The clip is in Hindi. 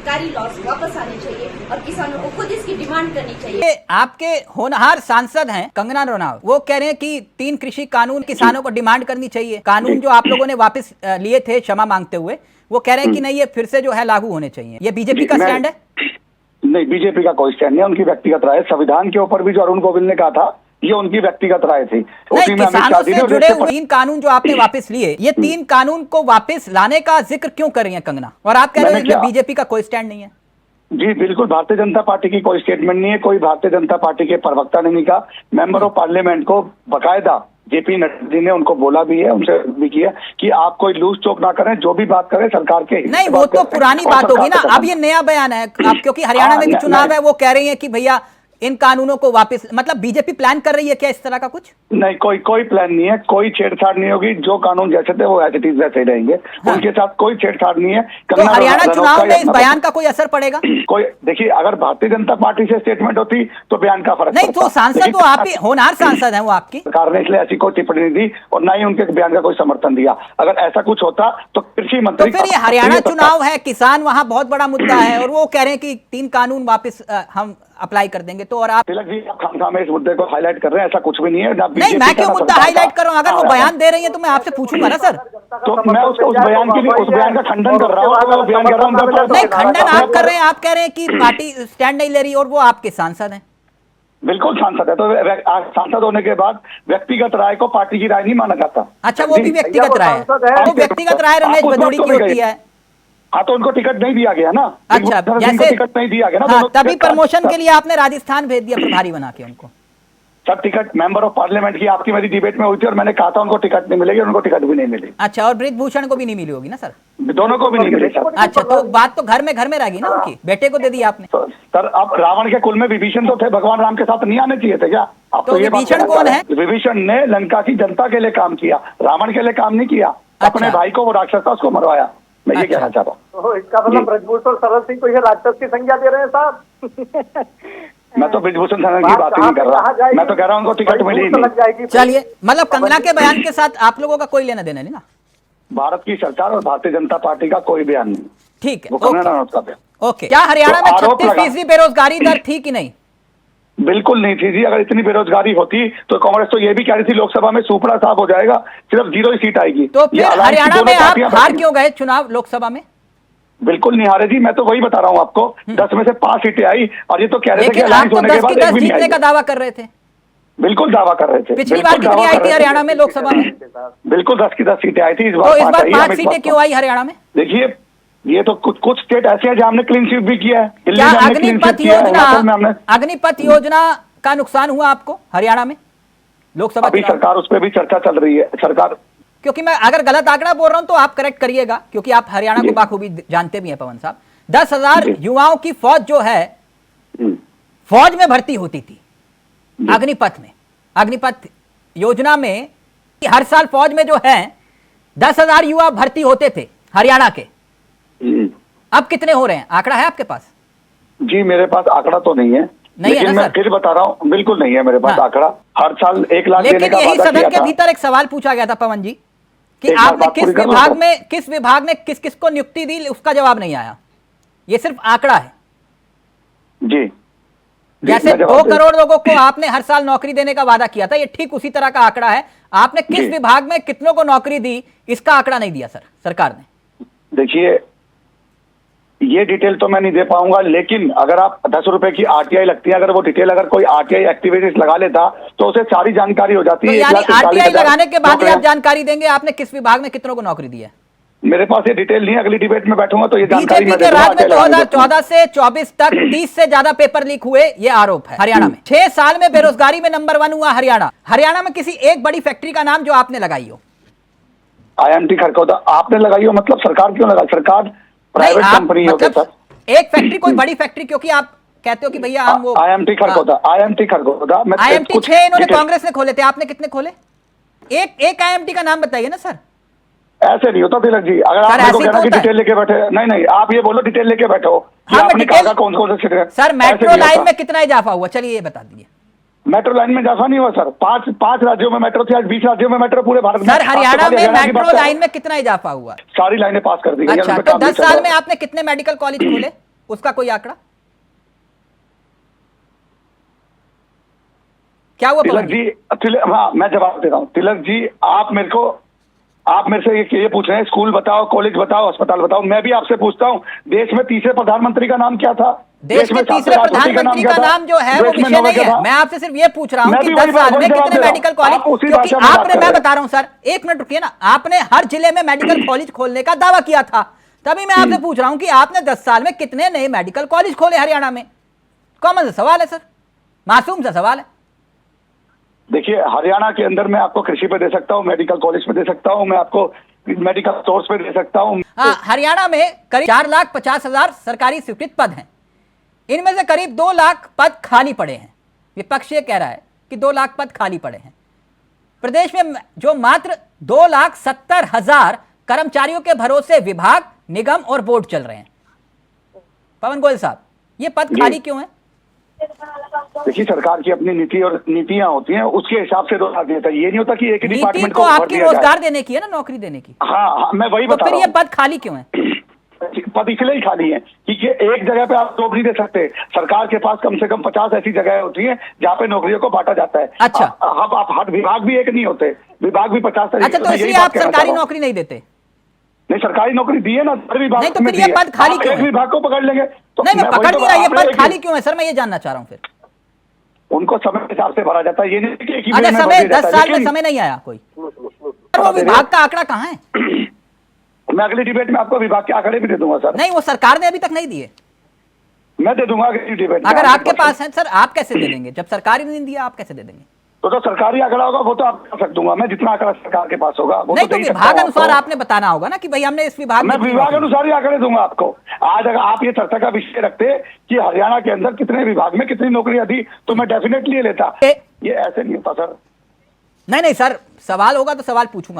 हितकारी लॉस वापस आने चाहिए और किसानों को खुद इसकी डिमांड करनी चाहिए। ये आपके होनहार सांसद हैं कंगना रनौत, वो कह रहे हैं कि 3 कृषि कानून किसानों को डिमांड करनी चाहिए। कानून जो आप लोगों ने वापस लिए थे क्षमा मांगते हुए, वो कह रहे हैं कि नहीं, ये फिर से जो है लागू होने चाहिए। ये बीजेपी का स्टैंड है? नहीं, बीजेपी का कोई स्टैंड नहीं, उनकी व्यक्तिगत राय। संविधान के ऊपर भी जो अरुण गोविल ने कहा था, ये उनकी व्यक्तिगत राय थी। नहीं, किसानों से जुड़े हुए 3 कानून जो आपने वापस लिए, ये 3 कानून को वापस लाने का जिक्र क्यों कर रही है कंगना, और आप कह रहे हैं कि बीजेपी का कोई स्टैंड नहीं है? जी बिल्कुल, भारतीय जनता पार्टी की कोई स्टेटमेंट नहीं है, कोई भारतीय जनता पार्टी के प्रवक्ता ने नहीं कहा। मेंबर ऑफ पार्लियामेंट को बकायदा जेपी नड्डा जी ने उनको बोला भी है, उनसे भी किया कि आप कोई लूज टॉक ना करें, जो भी बात करें सरकार के नहीं, वो तो पुरानी बात होगी ना। अब ये नया बयान है अब, क्योंकि हरियाणा में भी चुनाव है, वो कह रही है कि भैया इन कानूनों को वापस, मतलब बीजेपी प्लान कर रही है क्या इस तरह का कुछ? नहीं, कोई प्लान नहीं है, कोई छेड़छाड़ नहीं होगी। जो कानून जैसे थे वो एज इट इज वैसे रहेंगे। हाँ। उनके साथ कोई छेड़छाड़ नहीं है। तो हरियाणा चुनाव में इस बयान का कोई असर पड़ेगा? कोई देखिए, अगर भारतीय जनता पार्टी से स्टेटमेंट होती तो बयान का फर्क नहीं। तो सांसद तो आप ही होनहार सांसद हैं वो आपकी। सरकार ने इसलिए ऐसी कोई टिप्पणी नहीं दी और ना ही उनके बयान का कोई समर्थन दिया। अगर ऐसा कुछ होता तो कृषि मंत्री। तो फिर ये हरियाणा चुनाव है, किसान वहां बहुत बड़ा मुद्दा है, और वो कह रहे हैं कि 3 कानून वापस हम अप्लाई कर देंगे। तो और आप तिलक जी, आप खामखा इस मुद्दे को हाईलाइट कर रहे हैं, ऐसा कुछ भी नहीं है। नहीं, मैं क्यों मुद्दा हाईलाइट कर रहा हूँ? अगर वो बयान दे रही है तो मैं आपसे पूछूंगा ना सर। तो मैं उस बयान के लिए, उस बयान का खंडन कर रहा हूँ। बयान कर रहा हूँ। नहीं, खंडन आप कर रहे हैं, आप कह रहे हैं कि पार्टी स्टैंड नहीं ले रही, और वो आपके सांसद हैं। बिल्कुल सांसद है, तो सांसद होने के बाद व्यक्तिगत राय को पार्टी की राय नहीं माना जाता। अच्छा, वो भी व्यक्तिगत राय है। तो व्यक्तिगत राय रमेश भदौड़ी की होती है। हाँ, तो उनको टिकट नहीं दिया गया ना। अच्छा, जैसे टिकट नहीं दिया गया ना। हाँ, तभी प्रमोशन के लिए आपने राजस्थान भेज दिया प्रभारी बना के उनको। सब टिकट मेंबर ऑफ पार्लियामेंट की आपकी मेरी डिबेट में हुई थी और मैंने कहा था उनको टिकट नहीं मिलेगी, उनको टिकट भी नहीं मिली। अच्छा, और ब्रिजभूषण को भी नहीं मिली होगी ना सर? दोनों को भी नहीं मिली सर। अच्छा, तो बात तो घर में रहेगी ना, उनकी बेटे को दे दी आपने। सर, अब रावण के कुल में विभीषण तो थे, भगवान राम के साथ नहीं आने चाहिए थे क्या? अब तो विभीषण कौन है? विभीषण ने लंका की जनता के लिए काम किया, रावण के लिए काम नहीं किया। अपने भाई को, वो राक्षस था, उसको मरवाया। मैं ये कहना चाहता हूँ। तो इसका मतलब ब्रजभूषण शरण सिंह को ये राक्षस की संज्ञा दे रहे हैं साहब? मैं तो ब्रजभूषण शरण की बात ही नहीं कर रहा, मैं तो कह रहा हूँ उनको टिकट मिली नहीं। चलिए, मतलब कंगना के बयान के साथ आप लोगों का कोई लेना देना नहीं ना? भारत की सरकार और भारतीय जनता पार्टी का कोई बयान नहीं। ठीक है, वो कंगना रनौत का बयान। ओके। क्या हरियाणा में 36% बेरोजगारी दर थी कि नहीं? बिल्कुल नहीं थी जी। अगर इतनी बेरोजगारी होती तो कांग्रेस तो ये भी कह रही थी लोकसभा में सुपड़ा साफ हो जाएगा, सिर्फ 0 ही सीट आएगी। तो फिर हरियाणा में आप हार क्यों गए चुनाव लोकसभा में? बिल्कुल नहीं हारे जी, मैं तो वही बता रहा हूँ आपको। 10 में से 5 सीटें आई और ये तो कह रहे थे कि अलायंस होने के बाद 10 जीतने का दावा कर रहे थे। बिल्कुल दावा कर रहे थे। पिछली बार कितनी आई थी हरियाणा में लोकसभा में? बिल्कुल 10 की 10 सीटें आई थी। इस बार 5 सीटें क्यों आई हरियाणा में? देखिए, ये तो कुछ स्टेट ऐसे हैं जहाँ हमने क्लीन स्वीप भी किया है। क्या अग्निपथ योजना का नुकसान हुआ आपको हरियाणा में लोकसभा? अभी सरकार, उस पर भी चर्चा चल रही है सरकार। क्योंकि मैं अगर गलत आंकड़ा बोल रहा हूं तो आप करेक्ट करिएगा, क्योंकि आप हरियाणा को बाखूबी जानते भी हैं पवन साहब। 10,000 युवाओं की फौज जो है, फौज में भर्ती होती थी अग्निपथ में। अग्निपथ योजना में हर साल फौज में जो है 10,000 युवा भर्ती होते थे हरियाणा के। अब कितने हो रहे हैं, आंकड़ा है आपके पास? जी मेरे पास आंकड़ा तो नहीं है, लेकिन मैं फिर बता रहा हूँ, बिल्कुल नहीं है मेरे पास आंकड़ा। हर साल 1 लाख देने का वादा किया था। सदन के भीतर एक सवाल पूछा गया था पवन जी कि आपने किस विभाग में किस किस को नियुक्ति दी, उसका जवाब नहीं आया। ये सिर्फ आंकड़ा है जी। जैसे 2 करोड़ लोगों को आपने हर साल नौकरी देने का वादा किया था, ये ठीक उसी तरह का आंकड़ा है। आपने किस विभाग में कितनों को नौकरी दी, इसका आंकड़ा नहीं दिया सर सरकार ने। देखिए, ये डिटेल तो मैं नहीं दे पाऊंगा, लेकिन अगर आप 10 रुपए की आरटीआई लगती है, अगर वो डिटेल, अगर कोई आरटीआई एक्टिविटीज लगा लेता तो उसे सारी जानकारी हो जाती है। यानी आरटीआई लगाने के बाद ही आप जानकारी देंगे आपने किस विभाग में कितनों को नौकरी दी है? मेरे पास ये डिटेल नहीं है, अगली डिबेट में बैठूंगा तो ये जानकारी मैं बीजेपी के राज में 2014 से 24 तक 30 से ज्यादा पेपर लीक हुए, ये आरोप है हरियाणा में। 6 साल में बेरोजगारी में नंबर 1 हुआ हरियाणा। हरियाणा में किसी एक बड़ी फैक्ट्री का नाम जो आपने लगाई हो? IMT खरगोदा आपने लगाई हो, मतलब सरकार क्यों लगाई? सरकार प्राइवेट कंपनी होती है सर। एक फैक्ट्री, कोई बड़ी फैक्ट्री, क्योंकि आप कहते हो कि भैया हम वो IMT खरगोदा IMT 6 इन्होंने कांग्रेस ने खोले थे, आपने कितने खोले? एक IMT का नाम बताइए ना सर। ऐसे नहीं होता तिलक जी, अगर आप मेरे को कहना कि डिटेल लेके बैठे, नहीं आप ये बोलो डिटेल लेके बैठो कि आपने कहा कौन कौन से। सर मेट्रो लाइन में कितना इजाफा हुआ, चलिए ये बता दीजिए। मेट्रो लाइन में इजाफा नहीं हुआ सर। 5 राज्यों में मेट्रो थी, आज 20 राज्यों में मेट्रो पूरे भारत में। सर हरियाणा में मेट्रो लाइन में कितना इजाफा हुआ? सारी लाइनें पास कर दी गई। अच्छा, तो 10 साल में आपने कितने मेडिकल कॉलेज खोले? उसका कोई आंकड़ा? क्या हुआ तिलक जी, हाँ मैं जवाब दे रहा हूँ। तिलक जी, आप मेरे से ये पूछ रहे हैं स्कूल बताओ, कॉलेज बताओ, अस्पताल बताओ। मैं भी आपसे पूछता हूँ, देश में तीसरे प्रधानमंत्री का नाम क्या था? देश में तीसरे प्रधानमंत्री का नाम जो है वो विषय नहीं है। मैं आपसे सिर्फ ये पूछ रहा हूँ कि 10 साल में कितने मेडिकल कॉलेज, क्योंकि आपने, मैं बता रहा हूँ सर, एक मिनट रुकिए ना, आपने हर जिले में मेडिकल कॉलेज खोलने का दावा किया था, तभी मैं आपसे पूछ रहा हूँ कि आपने 10 साल में कितने नए मेडिकल कॉलेज खोले हरियाणा में? कॉमन सा सवाल है सर, मासूम सा सवाल है। देखिए, हरियाणा के अंदर मैं आपको कृषि पे दे सकता हूँ, मेडिकल कॉलेज पे दे सकता हूँ, मैं आपको मेडिकल स्टोर्स पे दे सकता हूँ। हाँ, हरियाणा में करीब 4,50,000 सरकारी स्वीकृत पद हैं, इनमें से करीब 2 लाख पद खाली पड़े हैं। विपक्ष ये कह रहा है कि 2 लाख पद खाली पड़े हैं। प्रदेश में जो मात्र 2,70,000 कर्मचारियों के भरोसे विभाग, निगम और बोर्ड चल रहे हैं। पवन गोयल साहब, ये पद खाली क्यों है? देखिए, सरकार की अपनी नीति और नीतियां होती हैं, उसके हिसाब से रोजगार देता है। ये नहीं होता कि एक ही नीति डिपार्टमेंट तो को आपकी रोजगार देने की है ना, नौकरी देने की। हाँ, मैं वही बता तो फिर रहा ये हूँ। पद खाली क्यों है? पद इसलिए ही खाली है कि एक जगह पे आप जॉब नहीं दे सकते। सरकार के पास कम से कम 50 ऐसी जगह होती हैं जहाँ पे नौकरियों को बांटा जाता है। अच्छा, अब आप हर विभाग भी एक नहीं होते, विभाग भी 50। अच्छा, तो इसलिए आप सरकारी नौकरी नहीं देते? नहीं, सरकारी नौकरी दी है ना, हर विभाग नहीं, तो फिर ये पद खाली क्यों है? विभाग को पकड़ लेंगे तो नहीं, मैं पकड़ नहीं रहा, ये पद खाली क्यों है सर, मैं ये जानना चाह रहा हूँ। फिर उनको समय के हिसाब से भरा जाता है, ये नहीं कि एक ही अच्छा, महीने में समय भर दिया 10 जाता है। साल में समय नहीं आया कोई? वो विभाग का आंकड़ा कहाँ है? मैं अगली डिबेट में आपको विभाग के आंकड़े भी दे दूंगा सर। नहीं, वो सरकार ने अभी तक नहीं दिए। मैं दे दूंगा अगली डिबेट में। अगर आपके पास है सर, आप कैसे दे देंगे? जब सरकार ही नहीं दिया, आप कैसे दे देंगे? तो सरकारी आंकड़ा होगा वो तो आप कर सकता दूंगा मैं, जितना आंकड़ा सरकार के पास होगा वो नहीं, तो दे ही सकता विभाग हूं अनुसार आपको। आपने बताना होगा ना कि भाई हमने इस विभाग मैं में विभाग अनुसार ही आंकड़े दूंगा आपको। आज अगर आप ये चर्चा का विषय रखते कि हरियाणा के अंदर कितने विभाग में कितनी नौकरियां दी, तो मैं डेफिनेटली लेता। ये ऐसे नहीं होता सर। नहीं सर, सवाल होगा तो सवाल पूछूंगा आप।